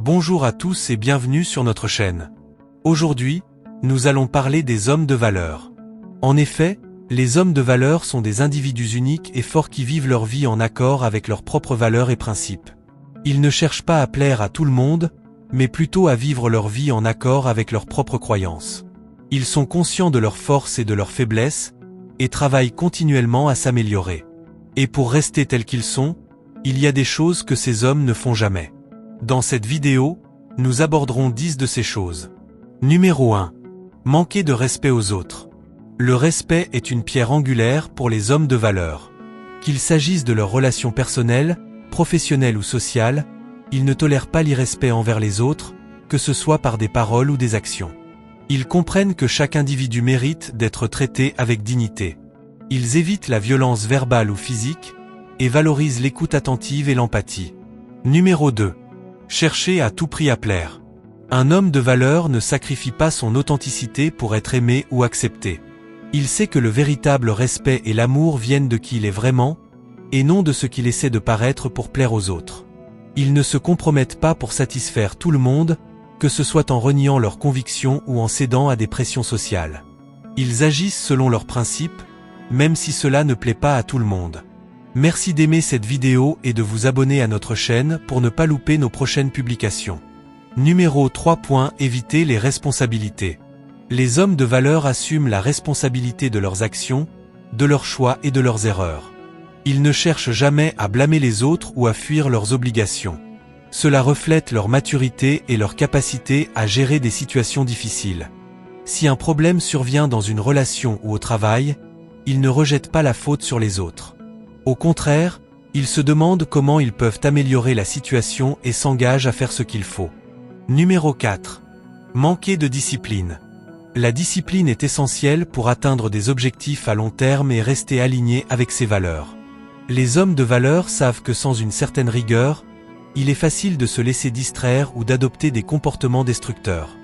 Bonjour à tous et bienvenue sur notre chaîne. Aujourd'hui, nous allons parler des hommes de valeur. En effet, les hommes de valeur sont des individus uniques et forts qui vivent leur vie en accord avec leurs propres valeurs et principes. Ils ne cherchent pas à plaire à tout le monde, mais plutôt à vivre leur vie en accord avec leurs propres croyances. Ils sont conscients de leurs forces et de leurs faiblesses, et travaillent continuellement à s'améliorer. Et pour rester tels qu'ils sont, il y a des choses que ces hommes ne font jamais. Dans cette vidéo, nous aborderons 10 de ces choses. Numéro 1. Manquer de respect aux autres. Le respect est une pierre angulaire pour les hommes de valeur. Qu'il s'agisse de leurs relations personnelles, professionnelles ou sociales, ils ne tolèrent pas l'irrespect envers les autres, que ce soit par des paroles ou des actions. Ils comprennent que chaque individu mérite d'être traité avec dignité. Ils évitent la violence verbale ou physique, et valorisent l'écoute attentive et l'empathie. Numéro 2. Chercher à tout prix à plaire. Un homme de valeur ne sacrifie pas son authenticité pour être aimé ou accepté. Il sait que le véritable respect et l'amour viennent de qui il est vraiment, et non de ce qu'il essaie de paraître pour plaire aux autres. Ils ne se compromettent pas pour satisfaire tout le monde, que ce soit en reniant leurs convictions ou en cédant à des pressions sociales. Ils agissent selon leurs principes, même si cela ne plaît pas à tout le monde. Merci d'aimer cette vidéo et de vous abonner à notre chaîne pour ne pas louper nos prochaines publications. Numéro 3. Éviter les responsabilités. Les hommes de valeur assument la responsabilité de leurs actions, de leurs choix et de leurs erreurs. Ils ne cherchent jamais à blâmer les autres ou à fuir leurs obligations. Cela reflète leur maturité et leur capacité à gérer des situations difficiles. Si un problème survient dans une relation ou au travail, ils ne rejettent pas la faute sur les autres. Au contraire, ils se demandent comment ils peuvent améliorer la situation et s'engagent à faire ce qu'il faut. Numéro 4. Manquer de discipline. La discipline est essentielle pour atteindre des objectifs à long terme et rester aligné avec ses valeurs. Les hommes de valeur savent que sans une certaine rigueur, il est facile de se laisser distraire ou d'adopter des comportements destructeurs.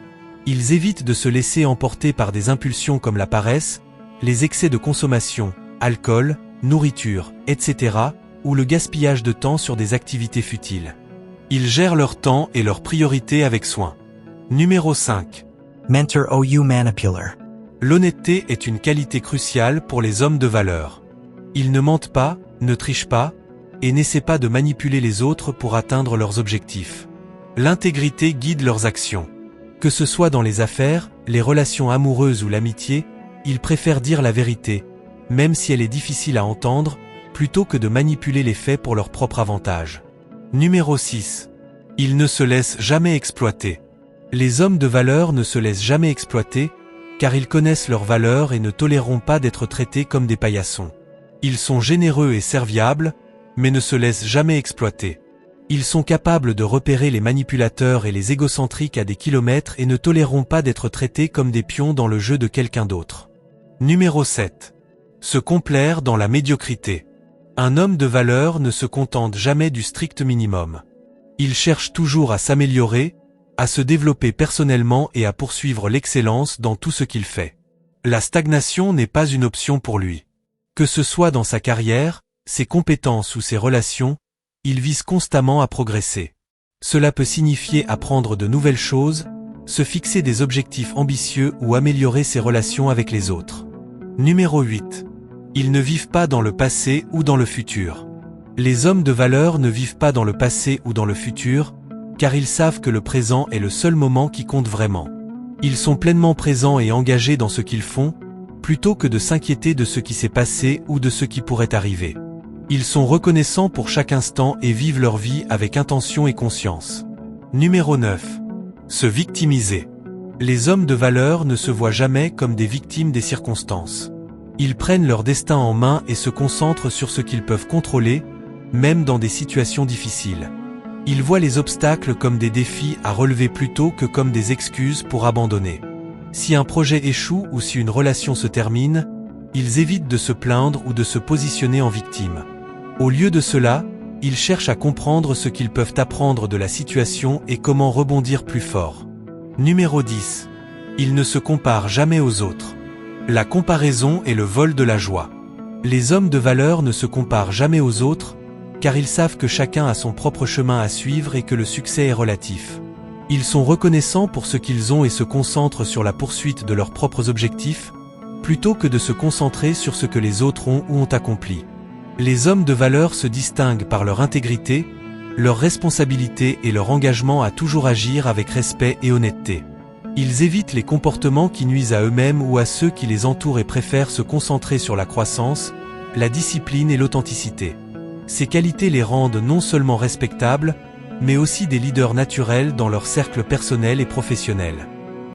Ils évitent de se laisser emporter par des impulsions comme la paresse, les excès de consommation, alcool, nourriture, etc., ou le gaspillage de temps sur des activités futiles. Ils gèrent leur temps et leurs priorités avec soin. Numéro 5. Mentor ou manipuler. L'honnêteté est une qualité cruciale pour les hommes de valeur. Ils ne mentent pas, ne trichent pas, et n'essaient pas de manipuler les autres pour atteindre leurs objectifs. L'intégrité guide leurs actions. Que ce soit dans les affaires, les relations amoureuses ou l'amitié, ils préfèrent dire la vérité, même si elle est difficile à entendre, plutôt que de manipuler les faits pour leur propre avantage. Numéro 6. Ils ne se laissent jamais exploiter. Les hommes de valeur ne se laissent jamais exploiter, car ils connaissent leurs valeurs et ne toléreront pas d'être traités comme des paillassons. Ils sont généreux et serviables, mais ne se laissent jamais exploiter. Ils sont capables de repérer les manipulateurs et les égocentriques à des kilomètres et ne toléreront pas d'être traités comme des pions dans le jeu de quelqu'un d'autre. Numéro 7. Se complaire dans la médiocrité. Un homme de valeur ne se contente jamais du strict minimum. Il cherche toujours à s'améliorer, à se développer personnellement et à poursuivre l'excellence dans tout ce qu'il fait. La stagnation n'est pas une option pour lui. Que ce soit dans sa carrière, ses compétences ou ses relations, il vise constamment à progresser. Cela peut signifier apprendre de nouvelles choses, se fixer des objectifs ambitieux ou améliorer ses relations avec les autres. Numéro 8. Ils ne vivent pas dans le passé ou dans le futur. Les hommes de valeur ne vivent pas dans le passé ou dans le futur, car ils savent que le présent est le seul moment qui compte vraiment. Ils sont pleinement présents et engagés dans ce qu'ils font, plutôt que de s'inquiéter de ce qui s'est passé ou de ce qui pourrait arriver. Ils sont reconnaissants pour chaque instant et vivent leur vie avec intention et conscience. Numéro 9. Se victimiser. Les hommes de valeur ne se voient jamais comme des victimes des circonstances. Ils prennent leur destin en main et se concentrent sur ce qu'ils peuvent contrôler, même dans des situations difficiles. Ils voient les obstacles comme des défis à relever plutôt que comme des excuses pour abandonner. Si un projet échoue ou si une relation se termine, ils évitent de se plaindre ou de se positionner en victime. Au lieu de cela, ils cherchent à comprendre ce qu'ils peuvent apprendre de la situation et comment rebondir plus fort. Numéro 10. Ils ne se comparent jamais aux autres. La comparaison est le vol de la joie. Les hommes de valeur ne se comparent jamais aux autres, car ils savent que chacun a son propre chemin à suivre et que le succès est relatif. Ils sont reconnaissants pour ce qu'ils ont et se concentrent sur la poursuite de leurs propres objectifs, plutôt que de se concentrer sur ce que les autres ont ou ont accompli. Les hommes de valeur se distinguent par leur intégrité, leur responsabilité et leur engagement à toujours agir avec respect et honnêteté. Ils évitent les comportements qui nuisent à eux-mêmes ou à ceux qui les entourent et préfèrent se concentrer sur la croissance, la discipline et l'authenticité. Ces qualités les rendent non seulement respectables, mais aussi des leaders naturels dans leur cercle personnel et professionnel.